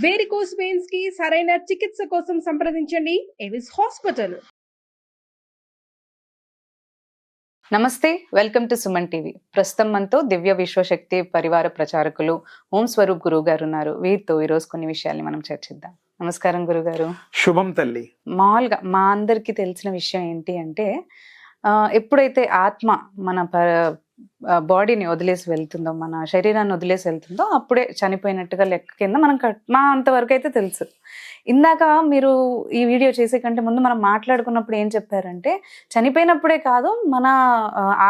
Varicose veins కి సరైన చికిత్స కోసం సంప్రదించండి ఎవిస్ హాస్పిటల్. నమస్తే, వెల్కమ్ టు సుమన్ టీవీ. ప్రస్తుతం మనతో దివ్య విశ్వశక్తి పరివార ప్రచారకులు ఓం స్వరూప్ గురువు గారు ఉన్నారు. వీరితో ఈరోజు కొన్ని విషయాల్ని మనం చర్చిద్దాం. నమస్కారం గురుగారు. శుభం తల్లి. మామూలుగా మా అందరికి తెలిసిన విషయం ఏంటి అంటే, ఎప్పుడైతే ఆత్మ మన బాడీని వదిలేసి వెళ్తుందో, మన శరీరాన్ని వదిలేసి వెళ్తుందో, అప్పుడే చనిపోయినట్టుగా లెక్క కింద మనం మా అంతవరకు అయితే తెలుసు. ఇందాక మీరు ఈ వీడియో చేసే కంటే ముందు మనం మాట్లాడుకున్నప్పుడు ఏం చెప్పారంటే, చనిపోయినప్పుడే కాదు, మన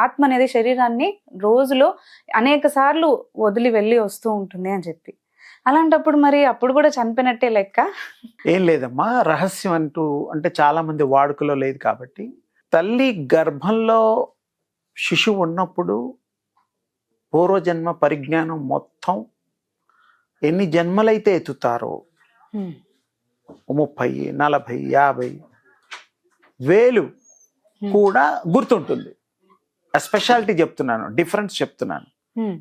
ఆత్మ అనేది శరీరాన్ని రోజులో అనేక సార్లు వదిలి వెళ్ళి వస్తూ ఉంటుంది అని చెప్పి. అలాంటప్పుడు మరి అప్పుడు కూడా చనిపోయినట్టే లెక్క? ఏం లేదమ్మా, రహస్యం అంటూ అంటే చాలా మంది వాడుకలో లేదు కాబట్టి, తల్లి గర్భంలో శిశువు ఉన్నప్పుడు పూర్వజన్మ పరిజ్ఞానం మొత్తం ఎన్ని జన్మలైతే ఎత్తుతారో 30, 40, 50 వేలు కూడా గుర్తుంటుంది. స్పెషాలిటీ చెప్తున్నాను, డిఫరెన్స్ చెప్తున్నాను.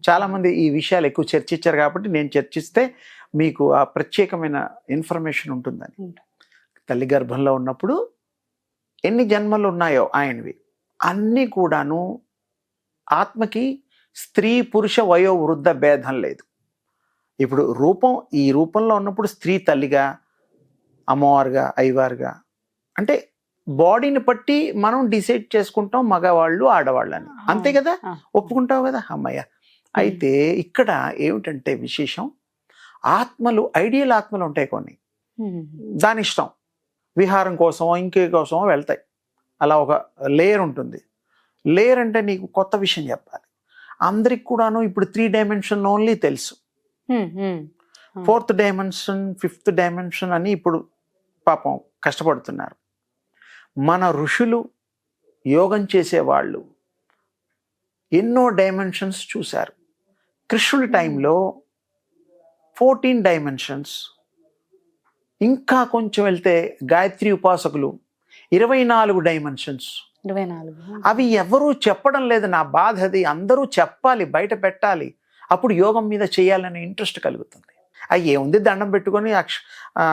చాలా మంది ఈ విషయాలు ఎక్కువ చర్చించారు కాబట్టి నేను చర్చిస్తే మీకు ఆ ప్రత్యేకమైన ఇన్ఫర్మేషన్ ఉంటుందని. తల్లి గర్భంలో ఉన్నప్పుడు ఎన్ని జన్మలు ఉన్నాయో ఆయనవి అన్నీ కూడాను ఆత్మకి స్త్రీ పురుష వయో వృద్ధ భేదం లేదు. ఇప్పుడు ఈ రూపంలో ఉన్నప్పుడు స్త్రీ తల్లిగా, అమ్మవారుగా, అయ్యవారుగా, అంటే బాడీని బట్టి మనం డిసైడ్ చేసుకుంటాం మగవాళ్ళు ఆడవాళ్ళని, అంతే కదా, ఒప్పుకుంటావు కదా అమ్మయ్య. అయితే ఇక్కడ ఏమిటంటే విశేషం, ఆత్మలు ఐడియల్ ఆత్మలు ఉంటాయి కొన్ని, దాని ఇష్టం విహారం కోసమో ఇంకే కోసమో వెళ్తాయి. అలా ఒక లేయర్ ఉంటుంది. లేయర్ అంటే నీకు కొత్త విషయం చెప్పాలి. అందరికి కూడాను ఇప్పుడు 3 డైమెన్షన్ ఓన్లీ తెలుసు. 4th డైమెన్షన్ 5th డైమెన్షన్ అని ఇప్పుడు పాపం కష్టపడుతున్నారు. మన ఋషులు, యోగం చేసేవాళ్ళు ఎన్నో డైమెన్షన్స్ చూశారు. కృష్ణుడి టైంలో 14 డైమెన్షన్స్, ఇంకా కొంచెం వెళ్తే గాయత్రి ఉపాసకులు 24 డైమెన్షన్స్. 24 అవి ఎవరూ చెప్పడం లేదు. నా బాధ అది. అందరూ చెప్పాలి, బయట పెట్టాలి. అప్పుడు యోగం మీద చేయాలనే ఇంట్రెస్ట్ కలుగుతుంది. అవి ఏముంది, దండం పెట్టుకొని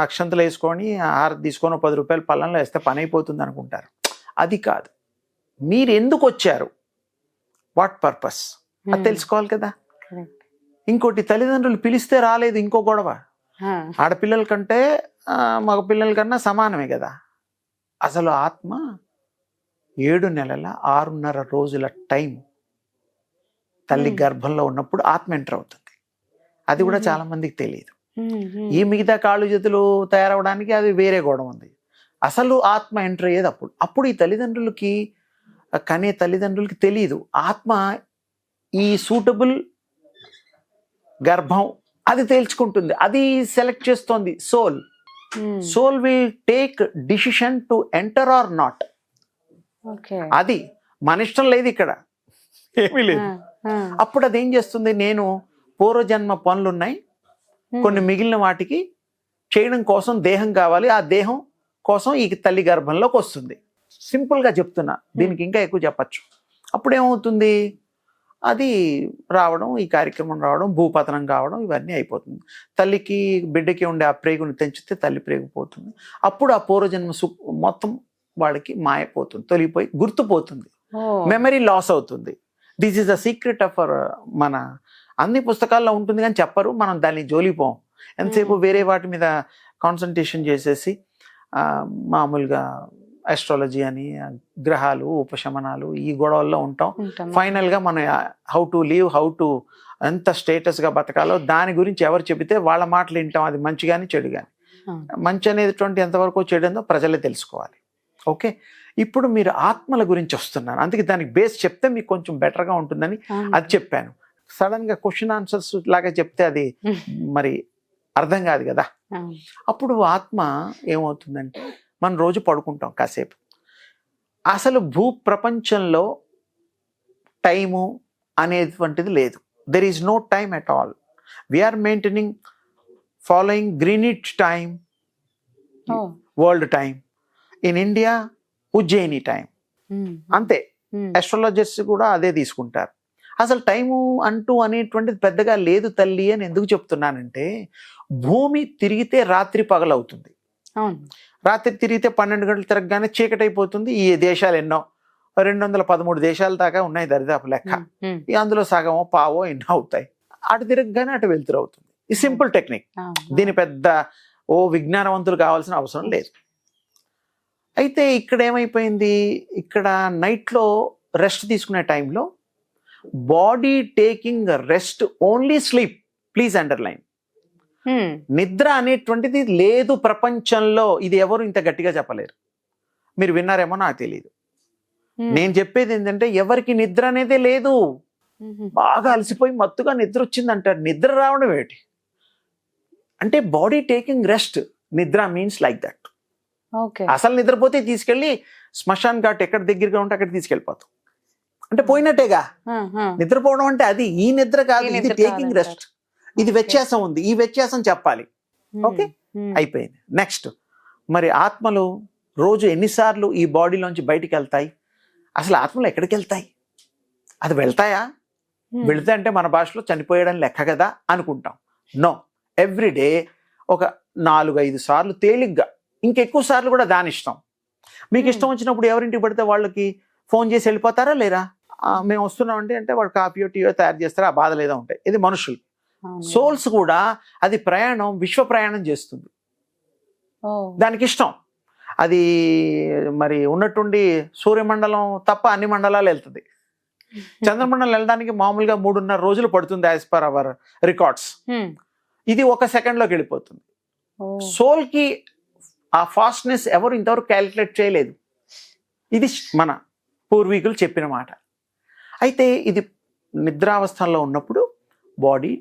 అక్షంతలు వేసుకొని హారతి తీసుకొని 10 రూపాయలు పళ్ళంలో వేస్తే పని అయిపోతుంది అనుకుంటారు. అది కాదు. మీరు ఎందుకు వచ్చారు, వాట్ పర్పస్, అది తెలుసుకోవాలి కదా. ఇంకోటి, తల్లిదండ్రులు పిలిస్తే రాలేదు, ఇంకో గొడవ. ఆడపిల్లల కంటే మగ పిల్లల కన్నా సమానమే కదా. అసలు ఆత్మ 7 నెలల 6.5 రోజుల టైం తల్లి గర్భంలో ఉన్నప్పుడు ఆత్మ ఎంటర్ అవుతుంది. అది కూడా చాలా మందికి తెలియదు. ఈ మిగతా కాళ్ళు చేతులు తయారవడానికి అది వేరే గొడవ ఉంది. అసలు ఆత్మ ఎంటర్ అయ్యేది అప్పుడు ఈ తల్లిదండ్రులకి, కనే తల్లిదండ్రులకి తెలియదు. ఆత్మ ఈ సూటబుల్ గర్భం అది తేల్చుకుంటుంది, అది సెలెక్ట్ చేస్తోంది. Soul will take decision to enter or not. అది మన ఇష్టం లేదు, ఇక్కడ ఏమీ లేదు. అప్పుడు అదేం చేస్తుంది, నేను పూర్వజన్మ పనులున్నాయి, కొన్ని మిగిలిన వాటికి చేయడం కోసం దేహం కావాలి, ఆ దేహం కోసం ఈ తల్లి గర్భంలోకి వస్తుంది. సింపుల్గా చెప్తున్నా, దీనికి ఇంకా ఎక్కువ చెప్పచ్చు. అప్పుడు ఏమవుతుంది, అది రావడం, ఈ కార్యక్రమం రావడం, భూపతనం కావడం, ఇవన్నీ అయిపోతుంది. తల్లికి బిడ్డకి ఉండే ఆ ప్రేగుని తెంచితే తల్లి ప్రేగు పోతుంది. అప్పుడు ఆ పూర్వజన్మ మొత్తం వాళ్ళకి మాయపోతుంది, తొలిగిపోయి గుర్తుపోతుంది, మెమరీ లాస్ అవుతుంది. This is the secret of మన అన్ని పుస్తకాల్లో ఉంటుంది కానీ చెప్పరు, మనం దాన్ని జోలిపోం. ఎంతసేపు వేరే వాటి మీద కాన్సన్ట్రేషన్ చేసేసి మామూలుగా ఆస్ట్రాలజీ అని, గ్రహాలు, ఉపశమనాలు, ఈ గొడవల్లో ఉంటాం. ఫైనల్గా మనం how to leave, how to ఎంత స్టేటస్గా బతకాలో దాని గురించి ఎవరు చెబితే వాళ్ళ మాటలు వింటాం. అది మంచి కానీ చెడు కానీ. మంచి అనేటువంటి ఎంతవరకు చెడు ప్రజలే తెలుసుకోవాలి. ఓకే, ఇప్పుడు మీరు ఆత్మల గురించి వస్తున్నాను, అందుకే దానికి బేస్ చెప్తే మీకు కొంచెం బెటర్గా ఉంటుందని అది చెప్పాను. సడన్గా క్వశ్చన్ ఆన్సర్స్ లాగా చెప్తే అది మరి అర్థం కాదు కదా. అప్పుడు ఆత్మ ఏమవుతుందంటే, మనం రోజు పడుకుంటాం కాసేపు. అసలు భూ ప్రపంచంలో టైము అనేటువంటిది లేదు. There is no time at all. We are maintaining following Greenwich time, world time. In India Ujjaini time, అంతే. అస్ట్రాలజర్స్ కూడా అదే తీసుకుంటారు. అసలు టైము అంటూ అనేటువంటిది పెద్దగా లేదు తల్లి అని ఎందుకు చెప్తున్నానంటే, భూమి తిరిగితే రాత్రి పగలవుతుంది, అవును. రాత్రి తిరిగితే 12 గంటలు తిరగగానే చీకటి అయిపోతుంది. ఈ దేశాలు ఎన్నో 213 దేశాల దాకా ఉన్నాయి దరిదాపు లెక్క. అందులో సగమో పావో ఎన్నో అవుతాయి. అటు తిరగగానే అటు వెళ్తురు అవుతుంది. ఈ సింపుల్ టెక్నిక్. దీని పెద్ద విజ్ఞానవంతులు కావాల్సిన అవసరం లేదు. అయితే ఇక్కడ ఏమైపోయింది, ఇక్కడ నైట్లో రెస్ట్ తీసుకునే టైంలో body taking rest only sleep, please underline. నిద్ర అనేటువంటిది లేదు ప్రపంచంలో. ఇది ఎవరు ఇంత గట్టిగా చెప్పలేరు. మీరు విన్నారేమో నాకు తెలియదు. నేను చెప్పేది ఏంటంటే, ఎవరికి నిద్ర అనేదే లేదు. బాగా అలసిపోయి మత్తుగా నిద్ర వచ్చిందంటారు. నిద్ర రావడం ఏంటి అంటే బాడీ టేకింగ్ రెస్ట్. నిద్ర మీన్స్ లైక్ దట్. అసలు నిద్రపోతే తీసుకెళ్ళి శ్మశాన్ ఘాట్ ఎక్కడ దగ్గరగా ఉంటే అక్కడ తీసుకెళ్ళిపోతాం, అంటే పోయినట్టేగా. నిద్రపోవడం అంటే అది ఈ నిద్ర కాదు, ఇది టేకింగ్ రెస్ట్. ఇది వ్యత్యాసం ఉంది, ఈ వ్యత్యాసం చెప్పాలి. ఓకే, అయిపోయింది. నెక్స్ట్, మరి ఆత్మలు రోజు ఎన్నిసార్లు ఈ బాడీలోంచి బయటికి వెళ్తాయి? అసలు ఆత్మలు ఎక్కడికి వెళ్తాయి? అది వెళ్తాయా? వెళితే అంటే మన భాషలో చనిపోయడం లెక్క కదా అనుకుంటాం. నో, ఎవ్రీడే ఒక 4-5 సార్లు తేలిగ్గా, ఇంకెక్కువ సార్లు కూడా దాని ఇష్టం. మీకు ఇష్టం వచ్చినప్పుడు ఎవరింటికి పడితే వాళ్ళకి ఫోన్ చేసి వెళ్ళిపోతారా లేరా? మేము వస్తున్నాం అంటే వాళ్ళు కాఫీయో టీయో తయారు చేస్తారా, ఆ బాధ లేదా ఉంటాయి. ఇది మనుషులు. సోల్స్ కూడా అది ప్రయాణం, విశ్వ ప్రయాణం చేస్తుంది. దానికి ఇష్టం. అది మరి ఉన్నట్టుండి సూర్యమండలం తప్ప అన్ని మండలాలు వెళ్తుంది. చంద్రమండలం వెళ్ళడానికి మామూలుగా 3.5 రోజులు పడుతుంది యాజ్ పర్ అవర్ రికార్డ్స్. ఇది 1 సెకండ్లోకి వెళ్ళిపోతుంది. సోల్ కి ఆ ఫాస్ట్నెస్ ఎవరు ఇంతవరకు క్యాలిక్యులేట్ చేయలేదు. ఇది మన పూర్వీకులు చెప్పిన మాట. అయితే ఇది నిద్రావస్థలో ఉన్నప్పుడు బాడీ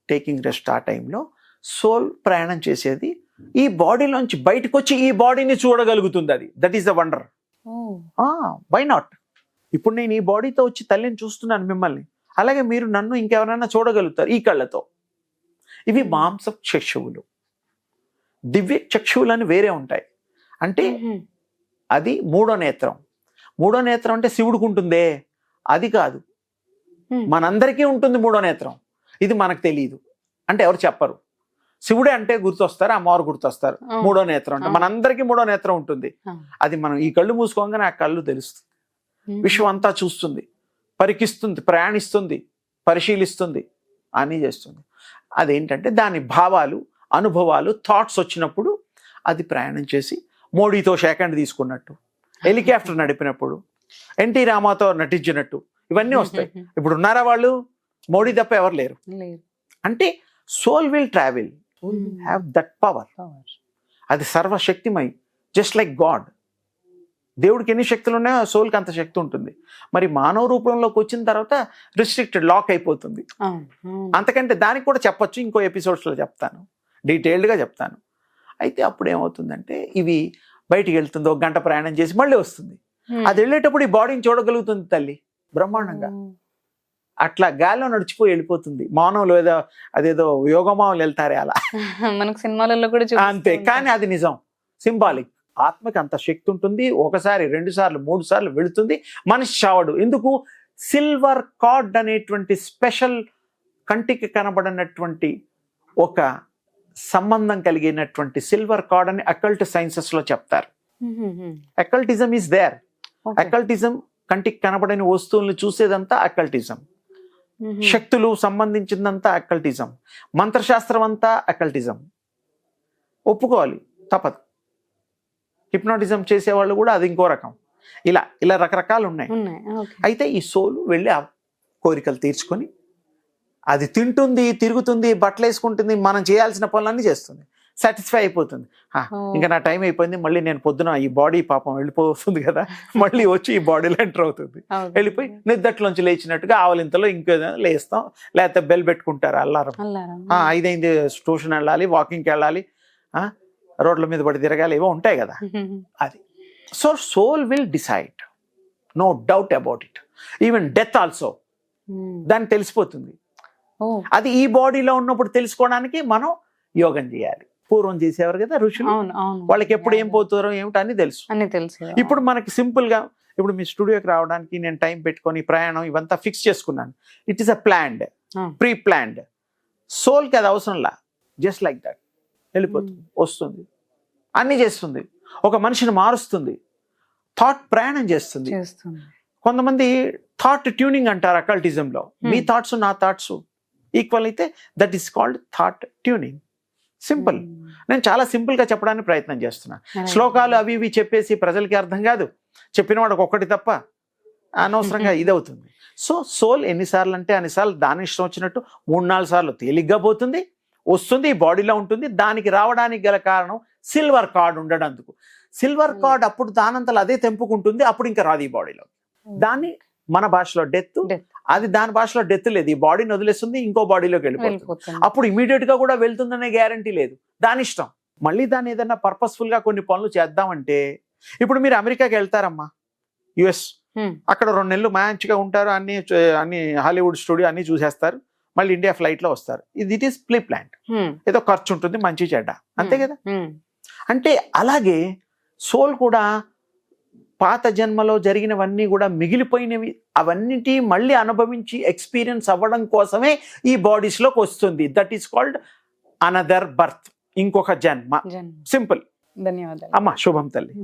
టేకింగ్ రెస్ట్, ఆ టైంలో సోల్ ప్రయాణం చేసేది ఈ బాడీలోంచి బయటకు వచ్చి ఈ బాడీని చూడగలుగుతుంది. అది that is the wonder. Why not? ఇప్పుడు నేను ఈ బాడీతో వచ్చి తల్లిని చూస్తున్నాను మిమ్మల్ని, అలాగే మీరు నన్ను ఇంకెవరైనా చూడగలుగుతారు ఈ కళ్ళతో. ఇవి మాంస చక్షువులు. దివ్య చక్షువులు అని వేరే ఉంటాయి. అంటే అది 3వ నేత్రం. 3వ నేత్రం అంటే శివుడికి ఉంటుందే, అది కాదు. మనందరికీ ఉంటుంది 3వ నేత్రం. ఇది మనకు తెలియదు, అంటే ఎవరు చెప్పరు. శివుడే అంటే గుర్తొస్తారు, అమ్మవారు గుర్తొస్తారు. 3వ నేత్రం అంటే మనందరికీ 3వ నేత్రం ఉంటుంది. అది మనం ఈ కళ్ళు మూసుకోగానే ఆ కళ్ళు తెలుస్తుంది. విశ్వం అంతా చూస్తుంది, పరికిస్తుంది, ప్రయాణిస్తుంది, పరిశీలిస్తుంది, అన్నీ చేస్తుంది. అదేంటంటే దాని భావాలు, అనుభవాలు, థాట్స్ వచ్చినప్పుడు అది ప్రయాణం చేసి మోడీతో సెకండ్ తీసుకున్నట్టు, హెలికాప్టర్ నడిపినప్పుడు, ఎన్టీ రామాతో నటించినట్టు ఇవన్నీ వస్తాయి. ఇప్పుడు ఉన్నారా వాళ్ళు? మోడీ తప్ప ఎవరు లేరు. అంటే soul will travel, soul will have that power. అది సర్వశక్తిమై, జస్ట్ లైక్ గాడ్. దేవుడికి ఎన్ని శక్తులు ఉన్నాయో సోల్కి అంత శక్తి ఉంటుంది. మరి మానవ రూపంలోకి వచ్చిన తర్వాత రిస్ట్రిక్టెడ్, లాక్ అయిపోతుంది. అంతకంటే దానికి కూడా చెప్పొచ్చు, ఇంకో ఎపిసోడ్స్లో చెప్తాను, డీటెయిల్డ్గా చెప్తాను. అయితే అప్పుడు ఏమవుతుందంటే ఇవి బయటికి వెళ్తుంది, 1 గంట ప్రయాణం చేసి మళ్ళీ వస్తుంది. అది వెళ్ళేటప్పుడు ఈ బాడీని చూడగలుగుతుంది తల్లి బ్రహ్మాండంగా. అట్లా గాల్లో నడిచిపోయి వెళ్ళిపోతుంది. మానవులు అదేదో యోగమావులు వెళ్తారే అలా, మనకు సినిమాలలో కూడా అంతే. కానీ అది నిజం, సింబాలిక్. ఆత్మకి అంత శక్తి ఉంటుంది. 1 సారి 2 సార్లు 3 సార్లు వెళుతుంది. మనిషి చావడు. ఎందుకు? సిల్వర్ కార్డ్ అనేటువంటి స్పెషల్, కంటికి కనబడినటువంటి ఒక సంబంధం కలిగినటువంటి సిల్వర్ కార్డ్ అని అకల్ట్ సైన్సెస్ లో చెప్తారు. Occultism is there. అకల్టిజం కంటికి కనబడని వస్తువుల్ని చూసేదంతా అకల్టిజం. శక్తులు సంబంధించిందంతా అకల్టిజం. మంత్రశాస్త్రం అంతా అకల్టిజం. ఒప్పుకోవాలి, తప్పదు. హిప్నోటిజం చేసేవాళ్ళు కూడా అది ఇంకో రకం. ఇలా ఇలా రకరకాలు ఉన్నాయి. అయితే ఈ సోలు వెళ్ళి ఆ కోరికలు తీర్చుకొని అది తింటుంది, తిరుగుతుంది, బట్టలు వేసుకుంటుంది, మనం చేయాల్సిన పనులన్నీ చేస్తుంది, సాటిస్ఫై అయిపోతుంది. ఇంకా నా టైం అయిపోయింది, మళ్ళీ నేను పొద్దున ఈ బాడీ పాపం వెళ్ళిపోతుంది కదా, మళ్ళీ వచ్చి ఈ బాడీలో ఎంటర్ అవుతుంది. వెళ్ళిపోయి నిద్దట్లోంచి లేచినట్టుగా ఆవలింతలో ఇంకేదో లేస్తాం, లేకపోతే బెల్ పెట్టుకుంటారు అల్లారం. 5 అయింది, ట్యూషన్ వెళ్ళాలి, వాకింగ్కి వెళ్ళాలి, రోడ్ల మీద పడి తిరగాలి, ఏవో ఉంటాయి కదా. అది so soul will decide, no doubt about it. Even death also దాన్ని తెలిసిపోతుంది. అది ఈ బాడీలో ఉన్నప్పుడు తెలుసుకోవడానికి మనం యోగం చేయాలి. పూర్వం చేసేవారు కదా ఋషులు, వాళ్ళకి ఎప్పుడు ఏం పోతారో ఏమిటో అన్ని తెలుసు. ఇప్పుడు మనకి సింపుల్ గా ఇప్పుడు మీ స్టూడియోకి రావడానికి నేను టైం పెట్టుకొని ప్రయాణం ఇవంతా ఫిక్స్ చేసుకున్నాను. It is a planned, pre planned. సోల్కి అది అవసరంలా, జస్ట్ లైక్ దట్ వెళ్ళిపోతుంది, వస్తుంది, అన్నీ చేస్తుంది, ఒక మనిషిని మారుస్తుంది, థాట్ ప్రయాణం చేస్తుంది. కొంతమంది థాట్ ట్యూనింగ్ అంటారు అకల్టిజంలో. మీ థాట్స్ నా థాట్స్ ఈక్వల్ అయితే that is called thought tuning. Simple. నేను చాలా సింపుల్గా చెప్పడానికి ప్రయత్నం చేస్తున్నా. శ్లోకాలు అవి ఇవి చెప్పేసి ప్రజలకి అర్థం కాదు, చెప్పిన వాడికి ఒక్కటి తప్ప అనవసరంగా ఇదవుతుంది. సో సోల్ ఎన్నిసార్లు అంటే అన్నిసార్లు దాని ఇష్టం వచ్చినట్టు 3-4 సార్లు తేలిగ్గా పోతుంది, వస్తుంది, ఈ బాడీలో ఉంటుంది. దానికి రావడానికి గల కారణం సిల్వర్ కార్డ్ ఉండడందుకు. సిల్వర్ కార్డ్ అప్పుడు దానంతలో అదే తెంపుకుంటుంది, అప్పుడు ఇంకా రాదు ఈ బాడీలో. దాన్ని మన భాషలో డెత్, అది దాని భాషలో డెత్ లేదు. ఈ బాడీని వదిలేస్తుంది, ఇంకో బాడీలోకి వెళ్ళిపోతుంది. అప్పుడు ఇమీడియట్ గా కూడా వెళ్తుందనే గ్యారంటీ లేదు, దాని ఇష్టం. మళ్ళీ దాన్ని ఏదైనా పర్పస్ఫుల్ గా కొన్ని పనులు చేద్దామంటే, ఇప్పుడు మీరు అమెరికాకి వెళ్తారమ్మా, యుఎస్, అక్కడ 2 నెలలు మంచిగా ఉంటారు, అన్ని హాలీవుడ్ స్టూడియో అన్ని చూసేస్తారు, మళ్ళీ ఇండియా ఫ్లైట్ లో వస్తారు. It is pre plant. ఏదో ఖర్చు ఉంటుంది, మంచి చెడ్డ, అంతే కదా. అంటే అలాగే సోల్ కూడా పాత జన్మలో జరిగినవన్నీ కూడా మిగిలిపోయినవి, అవన్నిటి మళ్ళీ అనుభవించి ఎక్స్పీరియన్స్ అవ్వడం కోసమే ఈ బాడీస్లోకి వస్తుంది. That is called another birth, ఇంకొక జన్మ. సింపుల్. ధన్యవాదాలు అమ్మా. శుభం తల్లి.